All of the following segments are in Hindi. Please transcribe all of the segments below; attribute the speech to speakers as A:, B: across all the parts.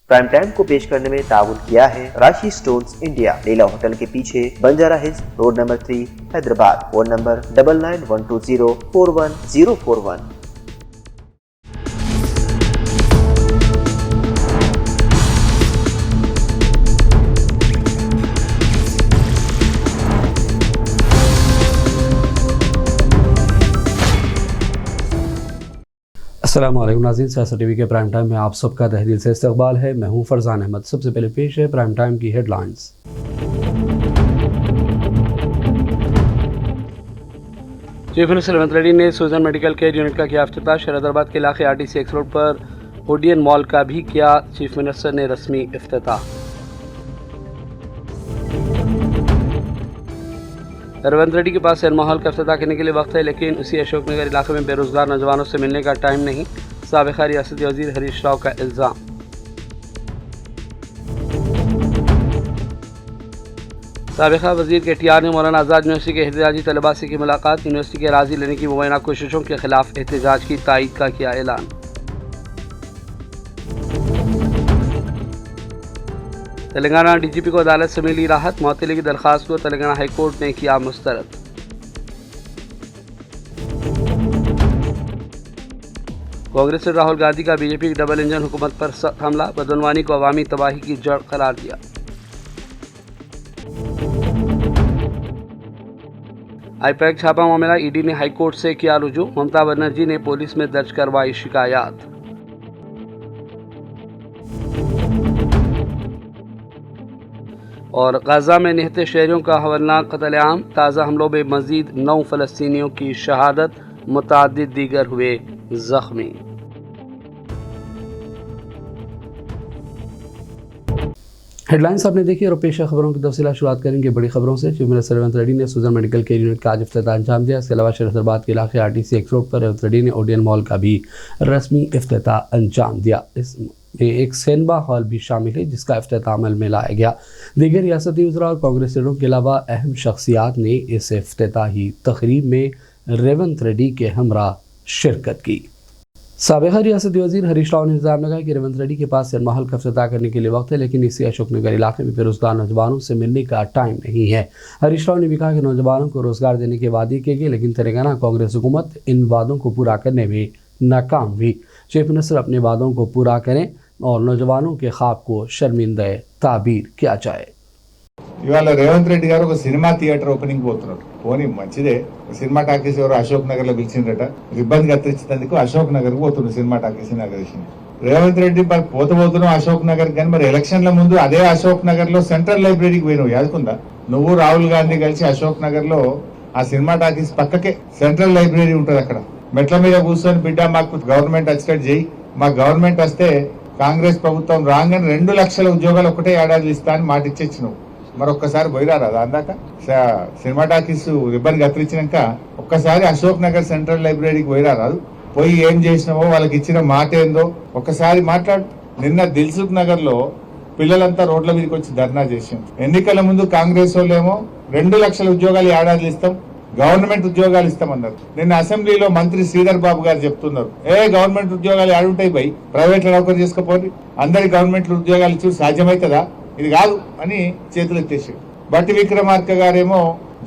A: प्राइम टाइम को पेश करने में ताउन किया है राशि स्टोन्स इंडिया, लीला होटल के पीछे, Banjara hills road number 3, Hyderabad. Phone number 9912041041।
B: अस्सलाम वालेकुम नाज़रीन, सियासत टीवी के प्राइम टाइम में आप सबका तहे दिल से इस्तकबाल है। मैं हूं फरजान अहमद। सबसे पहले पेश है प्राइम टाइम की headlines. Chief minister Revanth Reddy ने सुजन मेडिकल केयर यूनिट का किया इफ्तिताह। शहजादाबाद के इलाके RTC एक्स रोड पर ओडियन मॉल का भी किया चीफ मिनिस्टर ने रस्मी इफ्तिताह। रेवंत रेड्डी के पास सिनेमा हॉल का इफ्तिताह करने के लिए वक्त है, लेकिन उसी अशोकनगर इलाके में बेरोजगार नौजवानों से मिलने का टाइम नहीं। साबिक़ा रियासती वज़ीर हरीश राव का इल्ज़ाम। साबिक़ा वज़ीर KTR ने मौलाना आज़ाद यूनिवर्सिटी के एहतजाजी तलबा से की मुलाकात। यूनिवर्सिटी के राज़ी लेने की मुबैना कोशिशों के खिलाफ एहतजाज की तायीद का किया ऐलान। तेलंगाना DGP को अदालत से मिली राहत। मुअत्तली की दरख्वास्त को तेलंगाना हाई कोर्ट ने किया मुस्तरद। कांग्रेस ने राहुल गांधी का BJP की डबल इंजन हुकूमत पर सख्त हमला। बदनवानी को अवामी तबाही की जड़ करार दिया। IPAC छापा मामला, ED ने हाई कोर्ट से किया रुजू। ममता बनर्जी ने पुलिस में दर्ज करवाई शिकायत। और गाजा में निहत्ते शहरियों का हवलनाक कत्लेआम। ताज़ा हमलों में मजीद 9 फ़लस्तीनियों की शहादत, मुतअद्दिद दीगर हुए जख्मी। हेडलाइंस आपने देखी और पेश खबरों की तफसीलात शुरुआत करेंगे बड़ी खबरों से। चीफ मिनिस्टर रेवंत रेड्डी ने सुजन मेडिकल केयर यूनिट का आज इफ्तिताह अंजाम दिया। इसके अलावा शहजादाबाद के इलाके RTC एक्स रोड पर रेवंत रेड्डी ने ओडियन मॉल का भी रस्मी इफ्तिताह अंजाम दिया। इसमें एक सिनेमा हॉल भी शामिल है, जिसका इफ्तिताह अमल में लाया गया। दीगर रियासती वज़रा और कांग्रेस लीडरों के अलावा अहम शख्सियात ने इस इफ्तिताही तकरीब में रेवंत रेड्डी के हमरा शिरकत की। साबिक़ा रियासती वज़ीर हरीश राव ने इल्ज़ाम लगाया कि रेवंत रेड्डी के पास सिनेमा हॉल का इफ्तिताह करने के लिए वक्त है, लेकिन इसी अशोकनगर इलाके में बेरोजगार नौजवानों से मिलने का टाइम नहीं है। हरीश राव ने भी कहा कि नौजवानों को रोजगार देने के वादे किए गए, लेकिन तेलंगाना कांग्रेस हुकूमत इन वादों को पूरा करने में नाकाम हुई। चीफ मिनिस्टर अपने वादों को पूरा करें और नौजवानों के ख्वाब को शर्मिंदा ताबीर किया जाए।
C: ఇవాళ రేవంత్ రెడ్డి గారు ఒక సినిమా థియేటర్ ఓపెనింగ్ పోతున్నారు. పోనీ మంచిదే, సినిమా టాకీస్ ఎవరు అశోక్ నగర్ లో పిలిచిండ్రట. రిబ్బన్ కత్తిరించినందుకు అశోక్ నగర్ కు పోతుండ్రు cinema talkies inauguration. Revanth Reddy పోతున్నావు అశోక్ నగర్ కానీ మరి ఎలక్షన్ల ముందు అదే అశోక్ నగర్ లో సెంట్రల్ లైబ్రరీకి పోయినావు, యాదుకుందా? నువ్వు రాహుల్ గాంధీ కలిసి అశోక్ నగర్ లో ఆ సినిమా టాకీస్ పక్కకే సెంట్రల్ లైబ్రరీ ఉంటది. అక్కడ మెట్ల మీద కూర్చొని బిడ్డ మాకు గవర్నమెంట్ వచ్చేటట్టు చేయి, మా గవర్నమెంట్ వస్తే కాంగ్రెస్ ప్రభుత్వం రాగానే 2 లక్షల ఉద్యోగాలు ఒకటే ఏడాది ఇస్తా అని మాట ఇచ్చేచ్చినావు. మరొక్కసారి పోయిరారా అందాక సినిమా టాకీస్ రిబ్బన్ కత్తిరించినాక ఒక్కసారి అశోక్ నగర్ సెంట్రల్ లైబ్రరీకి పోయిరారాదు. పోయి ఏం చేసినావో, వాళ్ళకి ఇచ్చిన మాట ఏందో ఒక్కసారి మాట్లాడు. నిన్న దిల్సుఖ్ నగర్ లో పిల్లలంతా రోడ్ల మీదకి వచ్చి ధర్నా చేసింది. ఎన్నికల ముందు కాంగ్రెస్ వాళ్ళేమో 2 లక్షల ఉద్యోగాలు ఏడాది ఇస్తాం, గవర్నమెంట్ ఉద్యోగాలు ఇస్తామన్నారు. నిన్న అసెంబ్లీలో మంత్రి శ్రీధర్ బాబు గారు చెప్తున్నారు, గవర్నమెంట్ ఉద్యోగాలు ఏడుంటాయి బై, ప్రైవేట్ లో నౌకరు చేసుకోపోయి అందరి గవర్నమెంట్ ఉద్యోగాలు ఇచ్చి సాధ్యమవుతుందా? ఇది కాదు అని చేతులు ఎత్తేసాడు. బట్టి విక్రమార్క గారేమో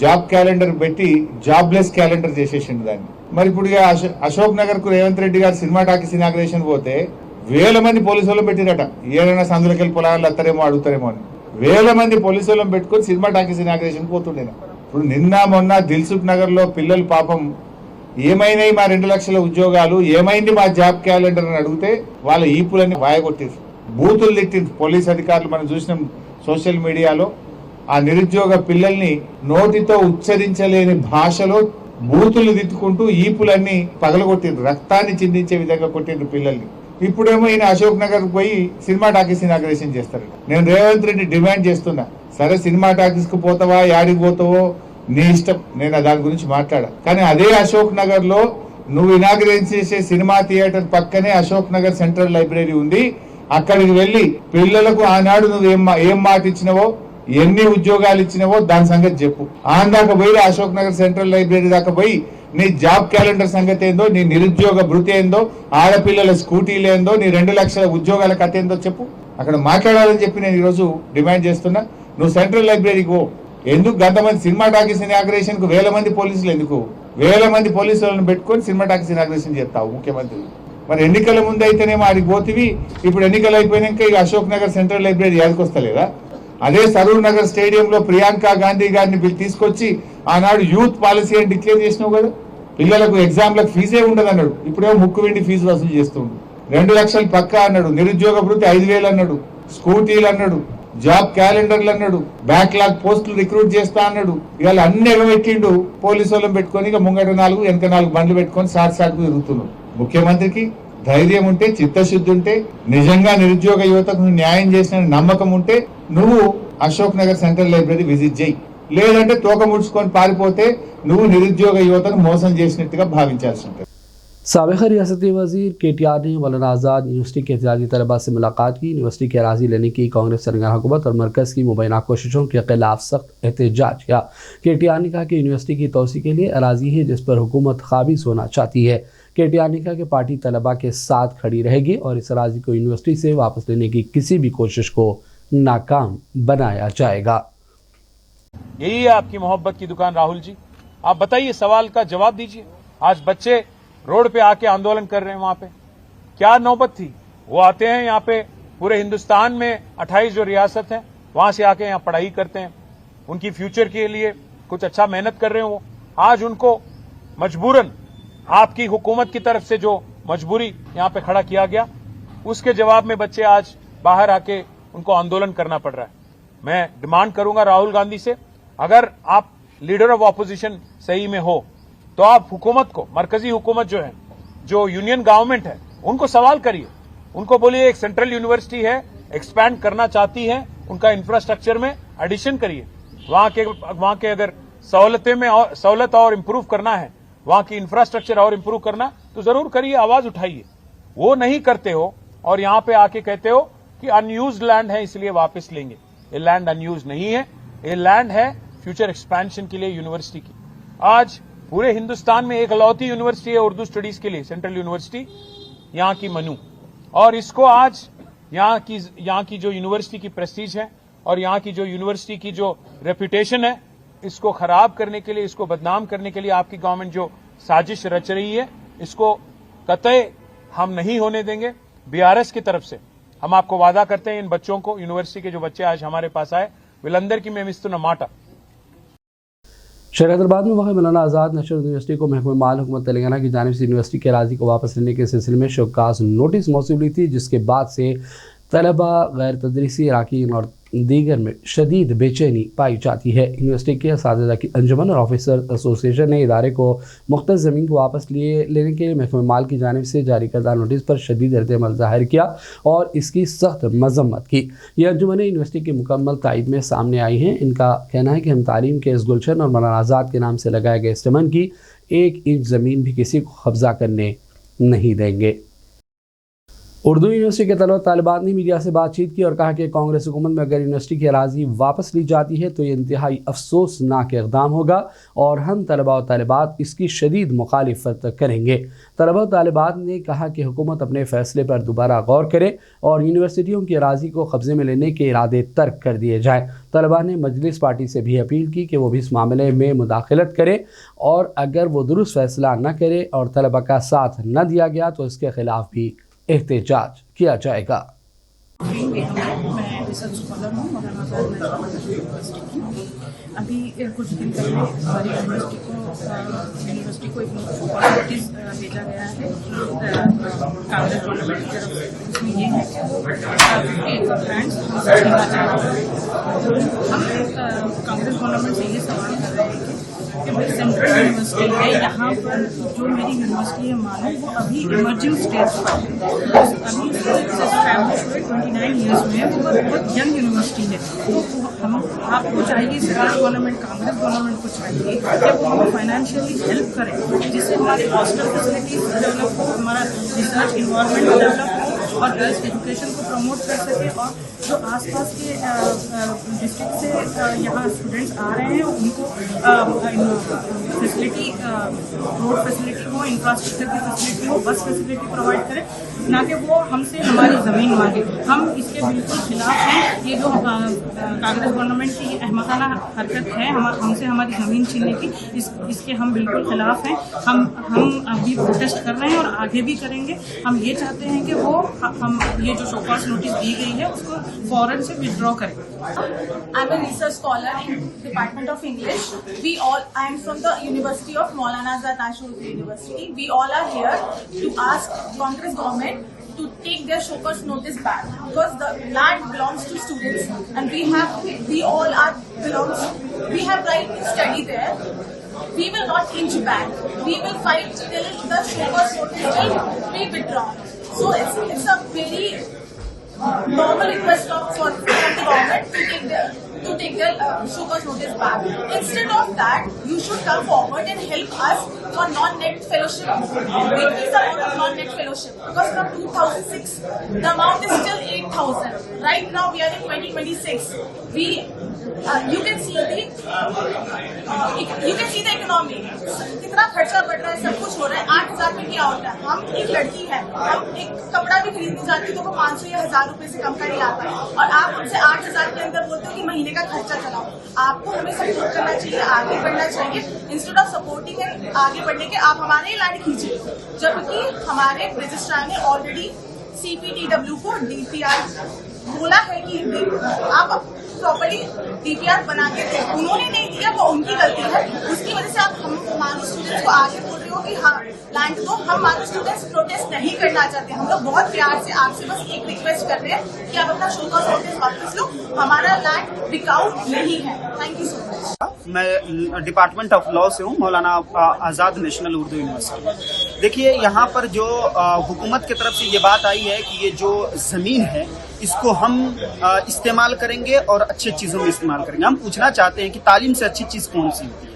C: జాబ్ క్యాలెండర్ పెట్టి జాబ్లెస్ క్యాలెండర్ చేసేసిండు దాన్ని. మరి ఇప్పుడు అశోక్ నగర్ కు రేవంత్ రెడ్డి గారు సినిమా టాకీస్ ఇనాగ్రేషన్ పోతే 1000 మంది పోలీసు వాళ్ళని పెట్టిరట. ఏదైనా సందులకెళ్ళి పొలాలు అత్తారేమో అడుగుతారేమో అని 1000 మంది పోలీసు వాళ్ళని పెట్టుకుని సినిమా టాకీస్ ఇనాగ్రేషన్ పోతుండే. ఇప్పుడు నిన్న మొన్న దిల్సుఖ్ నగర్ లో పిల్లలు పాపం ఏమైనాయి మా 2 లక్షల ఉద్యోగాలు, ఏమైంది మా జాబ్ క్యాలెండర్ అని అడిగితే వాళ్ళ ఈపులన్నీ వాయగొట్టారు, బూతులు తిట్టింది పోలీస్ అధికారులు. మనం చూసిన సోషల్ మీడియాలో ఆ నిరుద్యోగ పిల్లల్ని నోటితో ఉచ్చరించలేని భాషలో బూతులు తిట్టుకుంటూ ఈపులన్నీ పగలగొట్టిండ్రు, రక్తాన్ని చిందించే విధంగా కొట్టిండ్రు పిల్లల్ని. ఇప్పుడేమో ఈయన అశోక్ నగర్ పోయి సినిమా టాకీస్ ఇనాగ్రేషన్ చేస్తారు. నేను రేవంత్ రెడ్డి డిమాండ్ చేస్తున్నా, సరే సినిమా టాకీస్ కు పోతావా, యాడికి పోతావో నీ ఇష్టం, నేను దాని గురించి మాట్లాడా. కానీ అదే అశోక్ నగర్ లో నువ్వు ఇనాగ్రేట్ చేసే సినిమా థియేటర్ పక్కనే అశోక్ నగర్ సెంట్రల్ లైబ్రరీ ఉంది. అక్కడికి వెళ్లి పిల్లలకు ఆనాడు నువ్వు ఏం మాట ఇచ్చినవో, ఎన్ని ఉద్యోగాలు ఇచ్చినవో దాని సంగతి చెప్పు. దాకా పోయి అశోక్ నగర్ సెంట్రల్ లైబ్రరీ దాకా పోయి నీ జాబ్ క్యాలెండర్ సంగతి ఏందో, నీ నిరుద్యోగ భృతి ఏందో, ఆడపిల్లల స్కూటీలు ఏందో, నీ 2 లక్షల ఉద్యోగాల కథ ఏందో చెప్పు. అక్కడ మాట్లాడాలని చెప్పి నేను ఈరోజు డిమాండ్ చేస్తున్నా. నువ్వు సెంట్రల్ లైబ్రరీకి పో. ఎందుకు గంతమంది సినిమా టాకీస్ ఇనాగ్రేషన్ కు 1000 మంది పోలీసులు ఎందుకు? 1000 మంది పోలీసులను పెట్టుకొని సినిమా టాకీస్ ఇనాగ్రేషన్ చేస్తావు ముఖ్యమంత్రి. మరి ఎన్నికల ముందు అయితేనేమో ఆడికి పోతివి, ఇప్పుడు ఎన్నికలు అయిపోయినాక ఇక అశోక్ నగర్ సెంట్రల్ లైబ్రరీ యాదకొస్తలేదా? అదే సరూర్ నగర్ స్టేడియంలో ప్రియాంక గాంధీ గారిని తీసుకొచ్చి ఆనాడు యూత్ పాలసీ అని డిక్లేర్ చేసినావు కదా. పిల్లలకు ఎగ్జామ్లకు ఫీజే ఉండదు అన్నాడు. ఇప్పుడేమో ముక్కు వెండి ఫీజు వసూలు చేస్తుండు. 2 లక్షలు పక్కా అన్నాడు. నిరుద్యోగ భృతి 5000 అన్నాడు. స్కూటీలు అన్నాడు. జాబ్ క్యాలెండర్లు అన్నాడు. బ్యాక్లాగ్ పోస్టులు రిక్రూట్ చేస్తా అన్నాడు. ఇవాళ అన్ని ఎగబెట్టిండు. పోలీసు వాళ్ళని పెట్టుకొని ఇక ముంగట 4 వెనక 4 బండ్లు పెట్టుకొని సాటుకు తిరుగుతున్నాడు. ముఖ్యమంత్రికి ధైర్యం ఉంటే, చిత్తశుద్ధి ఉంటే, నిజంగా నిరుద్యోగ యువతకు న్యాయం చేసిన నమ్మకం ఉంటే నువ్వు Ashok Nagar central library visit చేయి. లేదంటే తోక ముడుచుకొని పారిపోతే నువ్వు నిరుద్యోగ యువతను మోసం చేసినట్టుగా భావించాల్సి ఉంటుంది.
B: साबिक़ रियासती वज़ीर KTR ने मौलाना आज़ाद यूनिवर्सिटी के एहतजाजी तलबा से मुलाकात की। यूनिवर्सिटी के अराज़ी लेने की कांग्रेस सरकार हुकूमत और मरकज़ की मुबैना कोशिशों के खिलाफ सख्त एहतजाज किया। KTR ने कहा कि यूनिवर्सिटी की तोसी के लिए अराज़ी है जिस पर हुकूमत काबिज़ होना चाहती है। KTR ने कहा कि पार्टी तलबा के साथ खड़ी रहेगी और इस अराज़ी को यूनिवर्सिटी से वापस लेने की किसी भी कोशिश को नाकाम बनाया जाएगा।
D: यही है आपकी मोहब्बत की दुकान राहुल जी। आप बताइए, सवाल का जवाब दीजिए। आज बच्चे रोड पे आके आंदोलन कर रहे हैं, वहां पे क्या नौबत थी? वो आते हैं यहाँ पे, पूरे हिंदुस्तान में 28 जो रियासत है वहां से आके यहाँ पढ़ाई करते हैं, उनकी फ्यूचर के लिए कुछ अच्छा मेहनत कर रहे हैं वो। आज उनको मजबूरन आपकी हुकूमत की तरफ से जो मजबूरी यहाँ पे खड़ा किया गया, उसके जवाब में बच्चे आज बाहर आके उनको आंदोलन करना पड़ रहा है। मैं डिमांड करूंगा राहुल गांधी से, अगर आप लीडर ऑफ ऑपोजिशन सही में हो तो आप हुकूमत को, मरकजी हुकूमत जो है, जो यूनियन गवर्नमेंट है, उनको सवाल करिए। उनको बोलिए एक सेंट्रल यूनिवर्सिटी है, एक्सपैंड करना चाहती है, उनका इंफ्रास्ट्रक्चर में एडिशन करिए। वहां के अगर सहूलत और इम्प्रूव करना है, वहां की इंफ्रास्ट्रक्चर और इम्प्रूव करना, तो जरूर करिए, आवाज उठाइए। वो नहीं करते हो और यहां पे आके कहते हो कि अनयूज्ड लैंड है इसलिए वापस लेंगे। ये लैंड अनयूज्ड नहीं है, ये लैंड है फ्यूचर एक्सपेंशन के लिए यूनिवर्सिटी की। आज पूरे हिंदुस्तान में एक लौती यूनिवर्सिटी है उर्दू स्टडीज के लिए, सेंट्रल यूनिवर्सिटी, यहाँ की मनु। और इसको आज यहाँ की जो यूनिवर्सिटी की प्रेस्टीज है और यहाँ की जो यूनिवर्सिटी की जो रेपुटेशन है, इसको खराब करने के लिए, इसको बदनाम करने के लिए आपकी गवर्नमेंट जो साजिश रच रही है, इसको कतई हम नहीं होने देंगे। BRS की तरफ से हम आपको वादा करते हैं, इन बच्चों को, यूनिवर्सिटी के जो बच्चे आज हमारे पास आए, विलंदर की मेमिस्तुन माटा।
B: शहर हैदराबाद में वाक़ मौलाना आज़ाद नेशनल यूनिवर्सिटी को महकमा माल हुकूमत तेलंगाना की जानिब से यूनिवर्सिटी के अराज़ी को वापस लेने के सिलसिले में शौकास नोटिस मौसूल हुई थी, जिसके बाद से तलबा, गैर तदरीसी अरकान और दीगर में शदीद बेचैनी पाई जाती है। यूनिवर्सिटी के असातिज़ा की अंजुमन और ऑफिसर एसोसिएशन ने इदारे को मुख्तस ज़मीन को वापस लेने के लिए महकमा माल की जानिब से जारी करदा नोटिस पर शदीद रद्द-ए-अमल ज़ाहिर किया और इसकी सख्त मज़म्मत की। ये अंजुमनें यूनिवर्सिटी की मुकम्मल तायद में सामने आई हैं। इनका कहना है कि हम तालीम के इस गुलशन और मौलाना आज़ाद के नाम से लगाए गए इस चमन की 1 इंच ज़मीन भी किसी को कब्ज़ा करने नहीं देंगे। उर्दू यूनिवर्सिटी के तलबा तालिबात ने मीडिया से बातचीत की और कहा कि कांग्रेस हुकूमत में अगर यूनिवर्सिटी की अराज़ी वापस ली जाती है तो ये इंतहाई अफसोसनाक इक़दाम होगा और हम तलबा और तालिबात इसकी शदीद मुखालिफत करेंगे। तलबा और तालिबात ने कहा कि हुकूमत अपने फ़ैसले पर दोबारा गौर करे और यूनिवर्सिटियों की अराज़ी को कब्ज़े में लेने के इरादे तर्क कर दिए जाएँ। तलबा ने मजलिस पार्टी से भी अपील की कि वो भी इस मामले में मुदाखलत करे और अगर वो दुरुस्त फ़ैसला न करे और तलबा का साथ न दिया गया तो इसके ख़िलाफ़ भी एहतजाज किया जाएगा।
E: मैं रिसर्च स्कॉलर हूँ मौलाना आज़ाद नेशनल यूनिवर्सिटी की। अभी कुछ दिन पहले हमारी यूनिवर्सिटी को एक नोटिस भेजा गया है कांग्रेस गवर्नमेंट की तरफ से। उसमें ये है कि हम कांग्रेस गवर्नमेंट से ये सवाल कर रहे हैं कि भाई सेंट्रल यूनिवर्सिटी है, यहाँ पर जो मेरी यूनिवर्सिटी है मानो वो अभी इमर्जिंग स्टेज पर है, अभी एस्टैब्लिश हुए 29 ईयर्स में, वो बहुत यंग यूनिवर्सिटी है। तो हम आपको चाहिए, सेंट्रल गवर्नमेंट, कांग्रेस गवर्नमेंट को चाहिए कि वो हमें फाइनेंशियली हेल्प करें जिससे हमारी हॉस्टल फैसिलिटीज डेवलप हो, हमारा रिसर्च इन्वायरमेंट डेवलप हो और गर्ल्स एजुकेशन को प्रमोट कर सके और जो आसपास के डिस्ट्रिक्ट से यहाँ स्टूडेंट्स आ रहे हैं उनको फैसिलिटी, रोड फैसिलिटी हो, इंफ्रास्ट्रक्चर की फैसिलिटी हो, बस फैसिलिटी प्रोवाइड करें ना कि वो हमसे हमारी ज़मीन मांगे। हम इसके बिल्कुल खिलाफ हैं। ये जो कांग्रेस गवर्नमेंट की ये अहमकाना हरकत है हमसे हमारी ज़मीन छीनने की, इसके हम बिल्कुल खिलाफ हैं। हम अभी प्रोटेस्ट कर रहे हैं और आगे भी करेंगे। हम ये चाहते हैं कि वो हम ये जो शोकॉज नोटिस दी गई है उसको फौरन से विथड्रॉ करें।
F: I'm a research scholar in Department of English. I am from the University of Maulana Azad Ashur University. We all are here to ask Congress government to take their showcase notice back, because the land belongs to students and we have right to study there. We will not inch back. We will fight till the showcase notice will be withdrawn. So it's a very normal request from the government to take their showcase notice back. Instead of that, you should come forward and help us for non-net fellowship. Increase the amount of non-net fellowship, because from 2006 the amount is still 8,000. Right now we are in 2026. You can see the economy. कितना खर्चा बढ़ रहा है, सब कुछ हो रहा है। 8,000 में क्या होता है? हम एक लड़की है, हम एक कपड़ा भी खरीदने जाती है तो वो 500 या 1,000 रुपए से कम का नहीं आता है, और आप हमसे 8,000 के अंदर बोलते हो कि महीने का खर्चा चलाओ। आपको हमें सपोर्ट करना चाहिए, आगे बढ़ना चाहिए। इंस्टेड ऑफ सपोर्टिंग है आगे बढ़ने के, आप हमारे ही लैंड खींचिए, जबकि हमारे रजिस्ट्रार ने ऑलरेडी CPTW को DPR बोला है कि आप प्रॉपर्ली DPR बना के थे, उन्होंने नहीं दिया, वो उनकी गलती है। उसकी वजह से आप हमारे स्टूडेंट्स को आगे बोल रहे हो कि हाँ लैंड दो। हम हमारे स्टूडेंट्स प्रोटेस्ट नहीं करना चाहते। हम लोग बहुत प्यार से आपसे बस एक रिक्वेस्ट कर रहे हैं कि आप अपना शोकॉज नोटिस वापस लो, हमारा लैंड बिकाऊ नहीं है। Thank you so much.
G: मैं डिपार्टमेंट ऑफ लॉ से हूँ, मौलाना आज़ाद नेशनल उर्दू यूनिवर्सिटी। देखिए, यहाँ पर जो हुकूमत की तरफ से ये बात आई है कि ये जो ज़मीन है इसको हम इस्तेमाल करेंगे और अच्छी चीज़ों में इस्तेमाल करेंगे। हम पूछना चाहते हैं कि तालीम से अच्छी चीज़ कौन सी होती है?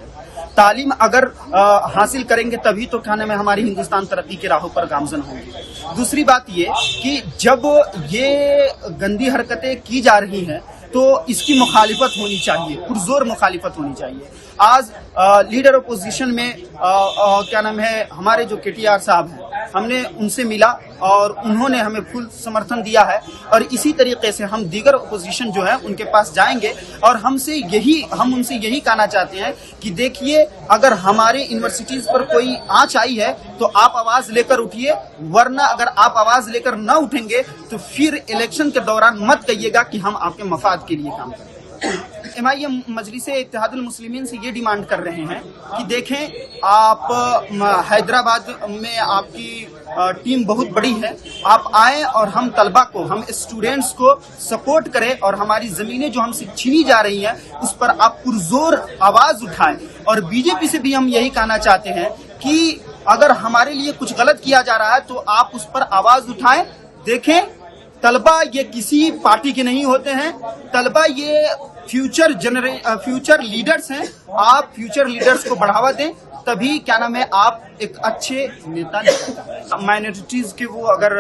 G: तालीम अगर हासिल करेंगे तभी तो क्या नाम है हमारी हिंदुस्तान तरक्की की राहों पर गामजन होंगे। दूसरी बात ये कि जब ये गंदी हरकतें की जा रही हैं तो इसकी मुखालिफत होनी चाहिए, पुरजोर मुखालिफत होनी चाहिए। आज लीडर अपोजिशन में क्या नाम है हमारे जो KTR साहब हैं, हमने उनसे मिला और उन्होंने हमें फुल समर्थन दिया है, और इसी तरीके से हम दीगर अपोजिशन जो है उनके पास जाएंगे और हम उनसे यही कहना चाहते हैं कि देखिए, अगर हमारे यूनिवर्सिटीज पर कोई आंच आई है तो आप आवाज लेकर उठिए, वरना अगर आप आवाज लेकर न उठेंगे तो फिर इलेक्शन के दौरान मत कहिएगा कि हम आपके मफाद के लिए काम करें। MIM मजलिस इत्तेहादुल मुस्लिमीन से ये डिमांड कर रहे हैं कि देखें, आप हैदराबाद में आपकी टीम बहुत बड़ी है, आप आए और हम तलबा को, हम स्टूडेंट्स को सपोर्ट करें और हमारी जमीनें जो हमसे छीनी जा रही हैं उस पर आप पुरजोर आवाज उठाएं। और बीजेपी से भी हम यही कहना चाहते हैं कि अगर हमारे लिए कुछ गलत किया जा रहा है तो आप उस पर आवाज उठाएं। देखें, तलबा ये किसी पार्टी के नहीं होते हैं, तलबा ये फ्यूचर लीडर्स हैं। आप फ्यूचर लीडर्स को बढ़ावा दें, तभी क्या नाम है आप एक अच्छे नेता निकल। माइनॉरिटीज के वो अगर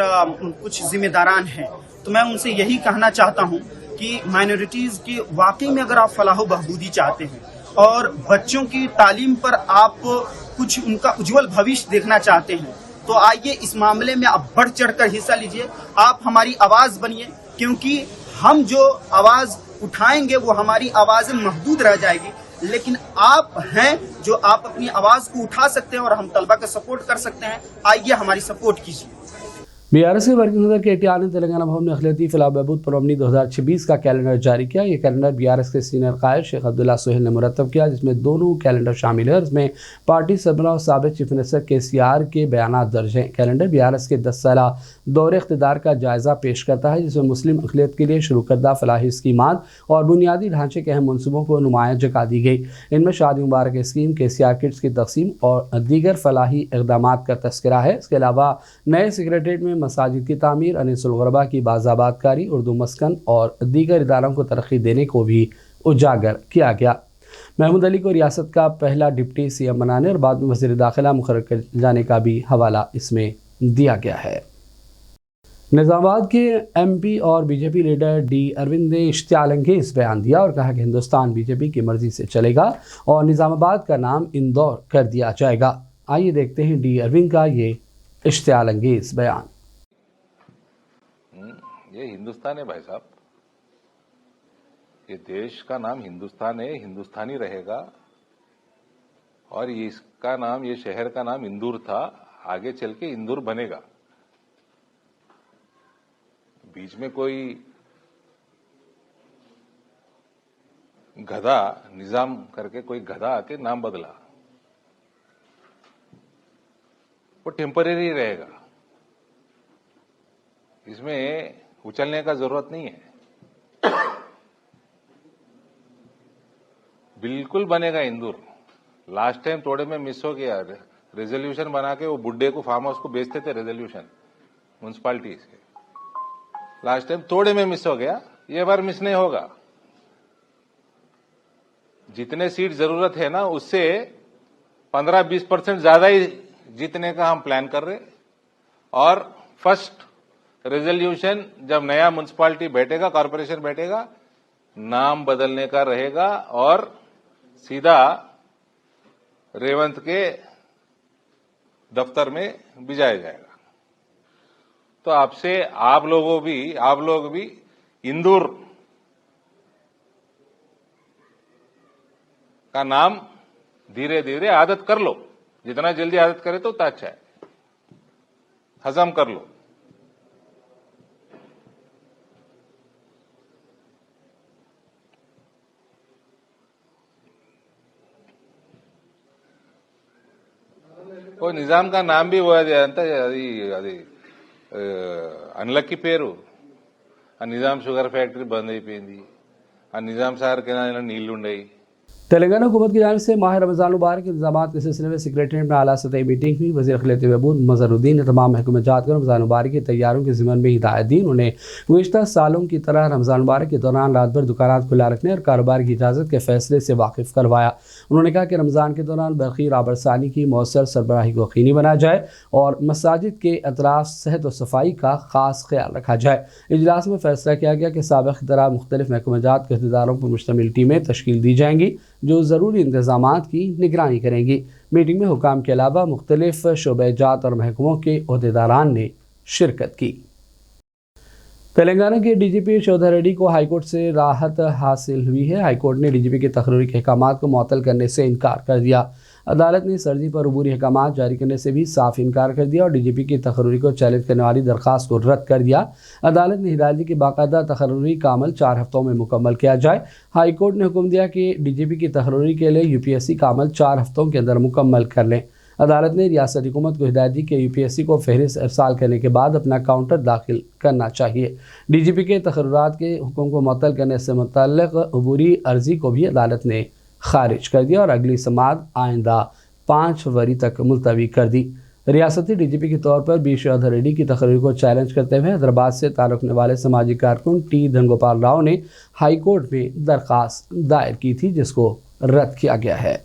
G: कुछ जिम्मेदारान हैं तो मैं उनसे यही कहना चाहता हूं कि माइनॉरिटीज की वाकई में अगर आप फलाह बहबूदी चाहते हैं और बच्चों की तालीम पर आप कुछ उनका उज्जवल भविष्य देखना चाहते हैं तो आइए इस मामले में आप बढ़ चढ़कर हिस्सा लीजिए, आप हमारी आवाज बनिए, क्योंकि हम जो आवाज उठाएंगे वो हमारी आवाजें महदूद रह जाएगी, लेकिन आप हैं जो आप अपनी आवाज को उठा सकते हैं और हम तलबा का सपोर्ट कर सकते हैं। आइए हमारी सपोर्ट कीजिए।
B: BRS के वर्किंग सदर KTR ने तेलंगाना भवन में अखिलती फलाह बहबूद प्रोग्राम 2026 का कैलेंडर जारी किया। ये कैलेंडर BRS के सीनियर कायद शेख अब्दुल्ला सोहेल ने मुरतब किया, जिसमें दोनों कैलेंडर शामिल है। इसमें पार्टी सरबराह और साबिक चीफ मिनिस्टर KCR के बयानात दर्ज हैं। कैलेंडर BRS के 10 साला दौरे इख्तिदार का जायज़ा पेश करता है, जिसमें मुस्लिम अक़लियत के लिए शुरू करदा फलाही स्कीमात और बुनियादी ढांचे के अहम मनसूबों को नुमायाँ जका दी गई। इनमें शादी मुबारक स्कीम, KCR किट्स की तकसीम और दीगर फलाही इक़दामात का तस्करा है। इसके अलावा नए सेक्रेटरीट में मसाजिद की तामीर, अनीसुल ग़ुरबा की बाज़ाबादकारी, उर्दू मस्कन और दीगर इदारों को तरक्की देने को भी उजागर किया गया। महमूद अली को रियासत का पहला डिप्टी CM बनाने और बाद में वज़ीर दाखिला मुक़र्रर किए जाने का भी हवाला इसमें दिया गया है। निज़ामाबाद के MP और BJP लीडर D अरविंद ने इश्तियाल अंगेज़ बयान दिया और कहा कि हिंदुस्तान BJP की मर्ज़ी से चलेगा और निज़ामाबाद का नाम इंदौर कर दिया जाएगा। आइए देखते हैं D अरविंद का ये इश्तियाल अंगेज़ बयान।
H: ये हिंदुस्तान है भाई साहब, ये देश का नाम हिंदुस्तान है, हिंदुस्तानी रहेगा। और इसका नाम, ये शहर का नाम इंदौर था, आगे चल के इंदौर बनेगा। बीच में कोई गधा निजाम करके कोई गधा आके नाम बदला, वो टेम्परेरी रहेगा, इसमें उछलने का जरूरत नहीं है। बिल्कुल बनेगा इंदौर। लास्ट टाइम थोड़े में मिस हो गया, रेजोल्यूशन बना के वो बुड्ढे को फार्म हाउस को बेचते थे, रेजोल्यूशन म्युनिसिपालिटी से। लास्ट टाइम थोड़े में मिस हो गया, ये बार मिस नहीं होगा। जितने सीट जरूरत है ना, उससे 15-20% ज्यादा ही जीतने का हम प्लान कर रहे। और फर्स्ट रेजोल्यूशन जब नया म्युनिसिपालिटी बैठेगा, कॉर्पोरेशन बैठेगा, नाम बदलने का रहेगा और सीधा रेवंत के दफ्तर में भिजाया जाएगा। तो आपसे आप लोग भी इंदौर का नाम धीरे धीरे आदत कर लो। जितना जल्दी आदत करे तो उतना अच्छा है, हजम कर लो। वो నిజాం का नाम भी वो అంతా అది అన్లక్కీ పేరు। ఆ నిజాం షుగర్ ఫ్యాక్టరీ బంద్ అయిపోయింది, ఆ నిజాం సాగర్ కెనాల్ నీళ్లు ఉన్నాయి।
B: तेलंगाना हुकूमत की जानिब से माह रमज़ान मुबारक के इंतजाम के सिलसिले में सेक्रेटरीट में आला सतही मीटिंग हुई। वज़ीर ख़िलत बहबूद मज़हरुद्दीन ने तमाम महकमे जात को रमज़ान मुबारक की तैयारियों के ज़िम्मन में हिदायत दी। उन्होंने गुज़िश्ता सालों की तरह रमज़ान मुबारक के दौरान रात भर दुकानात खुला रखने और कारोबार की इजाज़त के फैसले से वाकिफ़ करवाया। उन्होंने कहा कि रमज़ान के दौरान बरक़ी राबरसानी की मौसर सरबराही को यकीनी बनाया जाए और मसाजिद के अतराफ़ सेहत और सफाई का ख़ास ख्याल रखा जाए। इजलास में फैसला किया गया कि साबिक़ की तरह मुख्तलिफ़ महकमे जात के अहदेदारों पर मुश्तमिल टीमें तश्कील दी जाएंगी जो ज़रूरी इंतज़ामात की निगरानी करेंगी। मीटिंग में हुकाम के अलावा मुख्तलिफ़ शोबे-जात और महकमों के अहदेदारान ने शिरकत की। तेलंगाना के डीजीपी श्रीधर रेड्डी को हाईकोर्ट से राहत हासिल हुई है। हाईकोर्ट ने डीजीपी के तकर्री के अहकामात को मुअत्तल करने से इनकार कर दिया। अदालत ने सर्दी पर अबूरी अहकामात जारी करने से भी साफ इनकार कर दिया और डीजीपी की तकर्री को चैलेंज करने वाली दरख्वास्त को रद्द कर दिया। अदालत ने हिदायत दी कि बाकायदा तकर्री का अमल 4 हफ्तों में मुकम्मल किया जाए। हाईकोर्ट ने हुक्म दिया कि डीजीपी की तकर्री के लिए यूपीएससी का अमल 4 हफ्तों के अंदर मुकम्मल कर लें। अदालत ने रियासती हुकूमत को हिदायत दी कि यूपीएससी को फहरिस्त इरसाल करने के बाद अपना काउंटर दाखिल करना चाहिए। डीजीपी के तकर्रात के हुक्म को मुअत्तल करने से मुतल्लिक़ अबूरी अर्जी को भी अदालत ने खारिज कर दिया और अगली समाअत आइंदा 5 फरवरी तक मुलतवी कर दी। रियासती डीजीपी के तौर पर बी श्रीधर रेड्डी की तकरीर को चैलेंज करते हुए हैदराबाद से ताल्लुक़ रखने वाले समाजी कारकुन टी धनगोपाल राव ने हाईकोर्ट में दरख्वास्त दायर की थी, जिसको रद्द किया गया है।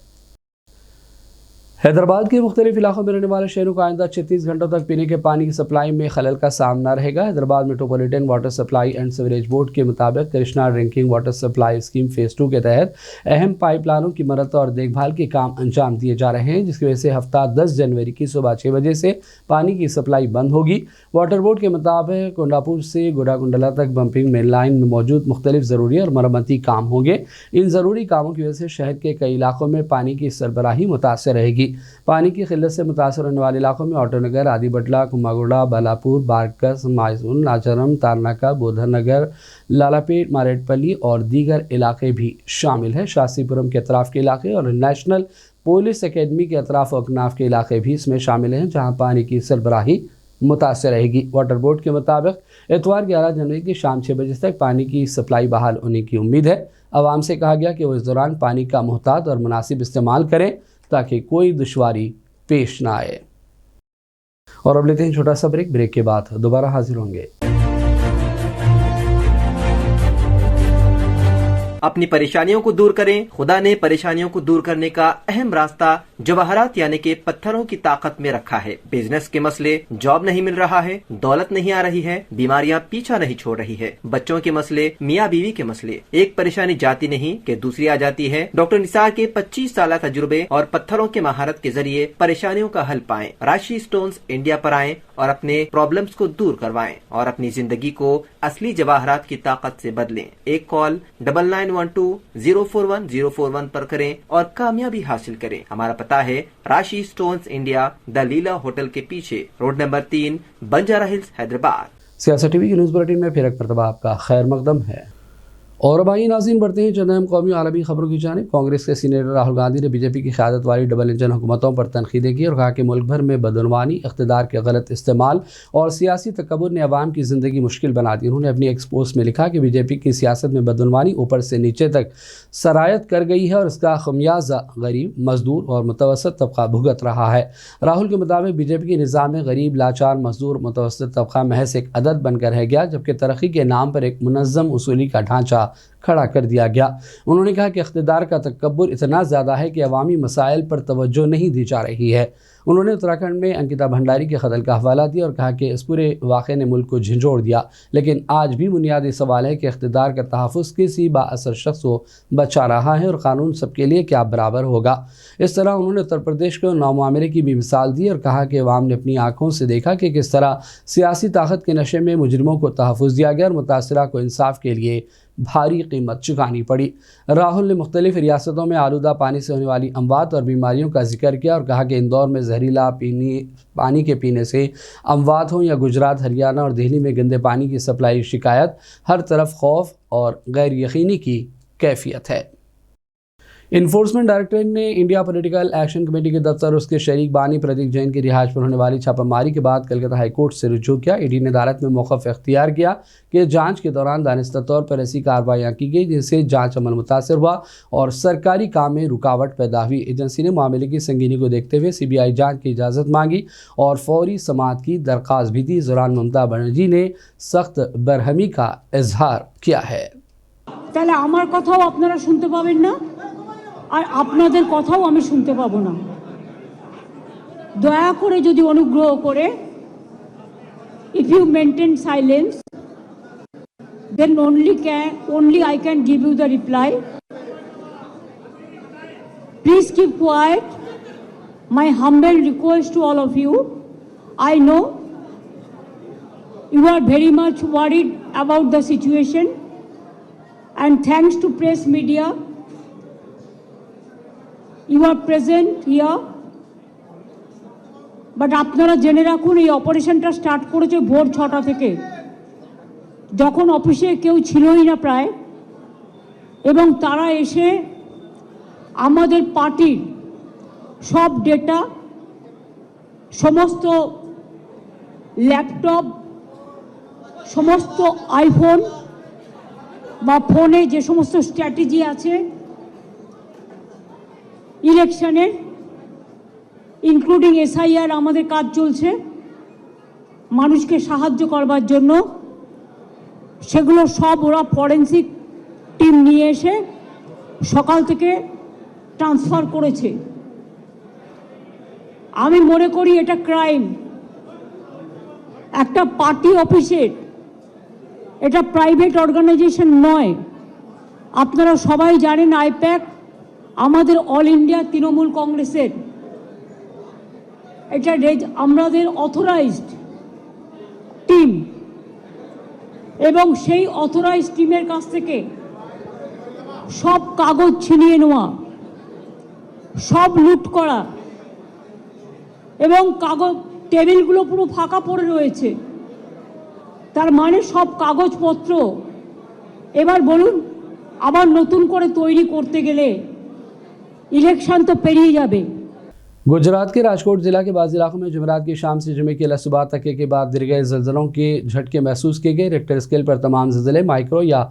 B: हैदराबाद के मुख्तलिफ इलाकों में रहने वाले शहरों को आइंदा 36 घंटों तक पीने के पानी की सप्लाई में खलल का सामना रहेगा। Hyderabad metropolitan water supply and sewerage board के मुताबिक Krishna drinking water supply scheme phase 2 के तहत अहम पाइपलाइनों की मरम्मत और देखभाल के काम अंजाम दिए जा रहे हैं, जिसकी वजह से हफ्ता 10 जनवरी की सुबह 6 बजे से पानी की सप्लाई बंद होगी। वाटर बोर्ड के मुताबिक कोंडापुर से गोडाकुंडला तक बम्पिंग मेन लाइन में मौजूद मुख्तलिफ ज़रूरी और मरम्मती काम होंगे। इन ज़रूरी कामों की वजह से शहर के कई इलाकों में पानी की सरबराही मुतासर रहेगी। पानी की किल्लत से मुतासर होने वाले इलाकों में ऑटोनगर, आदिबटला, कुमागोड़ा, बालापुर, बारकस, मायसून, नाचरम, तारनाका, बोधनगर, लालापेट, मारेटपल्ली और दीगर इलाके भी शामिल हैं। शास्त्रीपुरम के अतराफ़ के इलाके और नेशनल पुलिस अकेडमी के अतराफ़ और अकनाफ के इलाके भी इसमें शामिल हैं, जहाँ पानी की सरबराही मुतासर रहेगी। वाटर बोर्ड के मुताबिक इतवार 11 जनवरी की शाम 6 बजे तक पानी की सप्लाई बहाल होने की उम्मीद है। आवाम से कहा गया कि वो इस दौरान पानी का मुहतात और मुनासिब इस्तेमाल करें ताकि कोई दुश्वारी पेश ना आए। और अब लेते हैं छोटा सा ब्रेक के बाद दोबारा हाजिर होंगे।
I: अपनी परेशानियों को दूर करें। खुदा ने परेशानियों को दूर करने का अहम रास्ता जवाहरात यानी कि पत्थरों की ताकत में रखा है। बिजनेस के मसले, जॉब नहीं मिल रहा है, दौलत नहीं आ रही है, बीमारियां पीछा नहीं छोड़ रही है, बच्चों के मसले, मियाँ बीवी के मसले, एक परेशानी जाती नहीं कि दूसरी आ जाती है। डॉक्टर निसार के 25 साल तजुर्बे और पत्थरों के महारत के जरिए परेशानियों का हल पाएं। राशि स्टोन्स इंडिया पर आएं और अपने प्रॉब्लम्स को दूर करवाएं और अपनी जिंदगी को असली जवाहरात की ताकत से बदलें। एक कॉल 9912-041-041 पर करें और कामयाबी हासिल करें। हमारा पता है राशि stones India, the Leela hotel के पीछे, road number 3, Banjara hills, Hyderabad.
B: सियासत टीवी की न्यूज़ बुलेटिन में फिर एक मरतबा आपका खैर मकदम है। और भाई नाज़रीन, बढ़ते हैं चंद अहम कौमी आलमी खबरों की जानिब। कांग्रेस के सीनेटर राहुल गांधी ने बीजेपी की क़यादत वाली डबल इंजन हुकूमतों पर तनकीदें की और कहा कि मुल्क भर में बदनवानी, इक़्तिदार के गलत इस्तेमाल और सियासी तकब्बुर ने अवाम की ज़िंदगी मुश्किल बना दी। उन्होंने अपनी एक पोस्ट में लिखा कि बीजेपी की सियासत में बदनवानी ऊपर से नीचे तक सरायत कर गई है और इसका खमियाजा गरीब, मजदूर और मुतवसत तबका भुगत रहा है। राहुल के मुताबिक बीजेपी के निज़ाम में गरीब, लाचार, मजदूर, मुतवसत तबका महज एक अदद बनकर रह गया, जबकि तरक्की के नाम पर एक मुनज़्ज़म उसूली का ढांचा खड़ा कर दिया गया। उन्होंने कहा कि इक़्तिदार का तकब्बुर इतना ज़्यादा है कि अवामी मसाइल पर तवज्जो नहीं दी जा रही है। उन्होंने उत्तराखंड में अंकिता भंडारी के कत्ल का हवाला दिया और कहा कि इस पूरे वाक़े ने मुल्क को झंझोड़ दिया, लेकिन आज भी बुनियादी सवाल है कि इक़्तिदार का तहफ़्फ़ुज़ किसी बाअसर शख्स को बचा रहा है और कानून सबके लिए क्या बराबर होगा। इस तरह उन्होंने उत्तर प्रदेश को नामुआमले की भी मिसाल दी और कहा कि अवाम ने अपनी आँखों से देखा कि किस तरह सियासी ताकत के नशे में मुजरिमों को तहफ़्फ़ुज़ दिया गया और मुतासिरा को इंसाफ के लिए भारी कीमत चुकानी पड़ी। राहुल ने मुख्तलिफ रियासतों में आलूदा पानी से होने वाली अमवात और बीमारियों का जिक्र किया और कहा कि इंदौर में जहरीला पानी के पीने से अमवात हों या गुजरात, हरियाणा और दिल्ली में गंदे पानी की सप्लाई शिकायत, हर तरफ खौफ और गैर यकीनी की कैफियत है। इन्फोर्समेंट डायरेक्टरेट ने इंडिया पॉलिटिकल एक्शन कमेटी के दफ्तर और उसके शरीक बानी प्रदीप जैन की रिहाइश पर होने वाली छापामारी के बाद कलकत्ता हाईकोर्ट से रुजू किया। ईडी ने अदालत में मौक़िफ़ इख्तियार किया कि जांच के दौरान दानिस्ता तौर पर ऐसी कार्रवाइयाँ की गई जिनसे जांच अमल मुतासर हुआ और सरकारी काम में रुकावट पैदा हुई। एजेंसी ने मामले की संगीनी को देखते हुए CBI जाँच की इजाज़त मांगी और फौरी समाअत की दरख्वास्त भी दी। इस दौरान ममता बनर्जी ने सख्त बरहमी का इजहार किया है।
J: তাহলে আমার কথাও আপনারা শুনতে পাবেন না আর আপনাদের কথাও আমি শুনতে পাবো না। দয়া করে যদি অনুগ্রহ করে if you maintain silence then only I can give you the reply. Please keep quiet. My humble request to all of you. I know you are very much worried about the situation and thanks to press media you are present here, but আপনারা জেনে রাখুন এই অপারেশনটা স্টার্ট করেছে ভোর 6টা থেকে, যখন অফিসে কেউ ছিলই না প্রায়, এবং তারা এসে আমাদের পার্টির সব ডেটা, সমস্ত ল্যাপটপ, সমস্ত আইফোন বা ফোনে যে সমস্ত স্ট্র্যাটেজি আছে ইলেকশনের, ইনক্লুডিং SIR আমাদের কাজ চলছে মানুষকে সাহায্য করবার জন্য, সেগুলো সব ওরা ফরেন্সিক টিম নিয়ে এসে সকাল থেকে ট্রান্সফার করেছে। আমি মনে করি এটা ক্রাইম। একটা পার্টি অফিসের, এটা প্রাইভেট অর্গানাইজেশন নয়। আপনারা সবাই জানেন আইপ্যাক আমাদের অল ইন্ডিয়া তৃণমূল কংগ্রেসের, এটা আমাদের অথরাইজড টিম, এবং সেই অথরাইজড টিমের কাছ থেকে সব কাগজ ছিনিয়ে নেওয়া, সব লুট করা, এবং কাগজ টেবিলগুলো পুরো ফাঁকা পড়ে রয়েছে, তার মানে সব কাগজপত্র এবার বলুন আবার নতুন করে তৈরি করতে গেলে इलेक्शन तो पेरिए जाबे।
B: गुजरात के राजकोट ज़िला के बाज़ इलाकों में जुमेरात की शाम से जुमे की सुबह तक के बाद गिर गए ज़लज़लों के झटके महसूस किए गए। रेक्टर स्केल पर तमाम ज़लज़ले माइक्रो या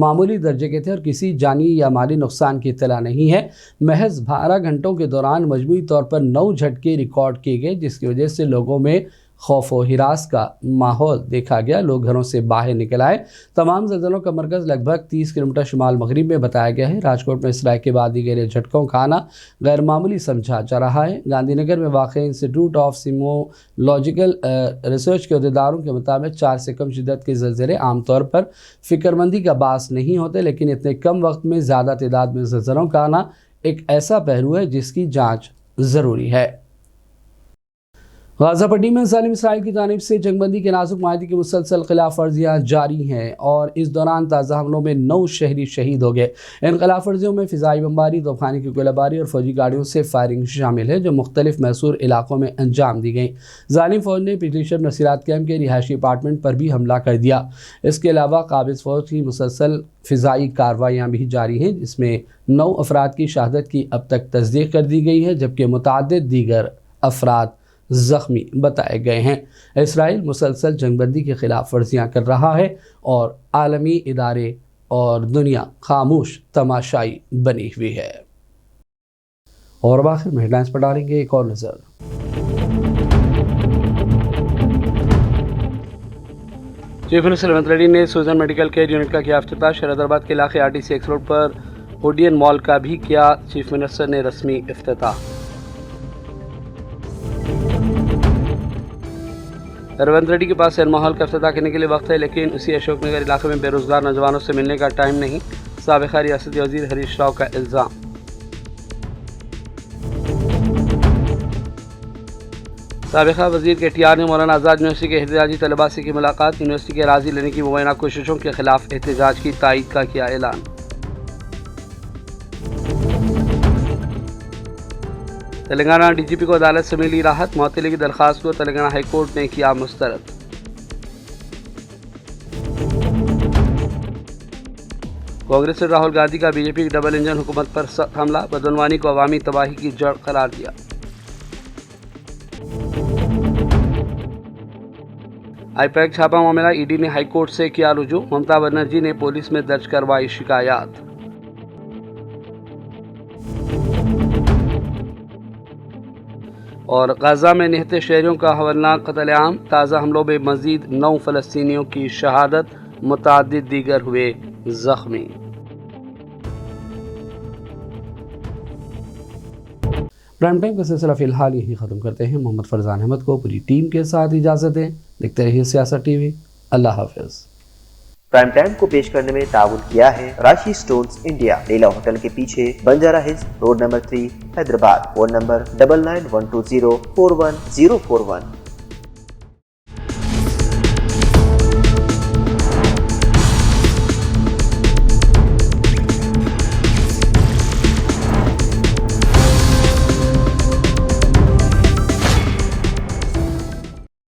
B: मामूली दर्जे के थे और किसी जानी या माली नुकसान की इत्तला नहीं है। महज 12 घंटों के दौरान मजमूई तौर पर 9 झटके रिकॉर्ड किए गए, जिसकी वजह से लोगों में खौफ व हिरास का माहौल देखा गया। लोग घरों से बाहर निकल आए। तमाम ज़लज़लों का मरकज़ लगभग 30 किलोमीटर शुमाल मगरिब में बताया गया है। राजकोट में इस राय के बाद दी गए झटकों का आना गैर मामूली समझा जा रहा है। गांधीनगर में वाक़ इंस्टीट्यूट ऑफ सीमोलॉजिकल रिसर्च के अहदेदारों के मुताबिक 4 से कम शिद्दत के ज़लज़ले आमतौर पर फ़िक्रमंदी का बास नहीं होते, लेकिन इतने कम वक्त में ज़्यादा तादाद में ज़लज़लों का आना एक ऐसा पहलू है जिसकी जाँच ज़रूरी है। गाज़ापट्टी में जालिम इसराइल की जानिब से जंगबंदी के नाजुक माहदी की मुसलसल खिलाफ वर्जियाँ जारी हैं और इस दौरान ताज़ा हमलों में 9 शहरी शहीद हो गए। इन खिलाफ वर्जियों में फ़िज़ाई बमबारी, तोपखाने की गोलाबारी और फौजी गाड़ियों से फायरिंग शामिल है, जो मुख्तलिफ मैसूर इलाकों में अंजाम दी गई। जालिम फ़ौज ने पिछली शब नसीरात कैम्प के रिहायशी अपार्टमेंट पर भी हमला कर दिया। इसके अलावा काबिज़ फ़ौज की मुसलसल फ़िज़ाई कार्रवाइयाँ भी जारी हैं, जिसमें 9 अफराद की शहादत की अब तक तस्दीक कर दी गई है, जबकि मुतअद्दिद दीगर अफराद ज़ख्मी बताए गए हैं। इसराइल मुसलसल जंगबंदी के खिलाफ वर्जियाँ कर रहा है और आलमी इदारे और दुनिया खामोश तमाशाई बनी हुई है। और अब आखिर में हेडलाइंस पर डालेंगे एक और नज़र। चीफ मिनिस्टर रेवंत रेड्डी ने सुजन मेडिकल केयर यूनिट का किया इफ्तिताह। शहरदाबाद के इलाके RTC एक्स रोड पर ओडियन मॉल का भी किया चीफ मिनिस्टर ने रस्मी इफ्तिताह। रेवंत रेड्डी के पास सिनेमा हॉल का इफ्तिताह करने के लिए वक्त है, लेकिन उसी अशोकनगर इलाके में बेरोजगार नौजवानों से मिलने का टाइम नहीं। साबिक़ा रियासती वज़ीर हरीश राव का इल्ज़ाम। साबिक़ा वज़ीर KTR ने मौलाना आज़ाद यूनिवर्सिटी के एहतजाजी तलबा से की मुलाकात। यूनिवर्सिटी के राज़ी लेने की मुबैना कोशिशों के खिलाफ एहतजाज की तायीद का किया ऐलान। तेलंगाना DGP को अदालत से मिली राहत। मुअत्तली की दरख्वास्त को तेलंगाना हाई कोर्ट ने किया मुस्तरद। कांग्रेस से राहुल गांधी का BJP की डबल इंजन हुकूमत पर सख्त हमला। बदनवानी को अवामी तबाही की जड़ करार दिया। IPAC छापा मामला, ED ने हाई कोर्ट से किया रुजू। ममता बनर्जी ने पुलिस में दर्ज करवाई शिकायत। और गाज़ा में निहत्ते शहरियों का हवलनाक कत्लेआम। ताज़ा हमलों में मज़ीद 9 फ़लस्तीनियों की शहादत, मुतअद्दिद दीगर हुए ज़ख्मी। प्राइम टाइम का सिलसिला फ़िलहाल यही ख़त्म करते हैं। मोहम्मद फरजान अहमद को पूरी टीम के साथ इजाज़त दें। देखते रहिए सियासत TV। अल्लाह हाफ़िज़।
A: प्राइम टाइम को पेश करने में ताउन किया है राशि स्टोन्स इंडिया, लीला होटल के पीछे, Banjara hills, road number 3, Hyderabad. Phone number 9912041041।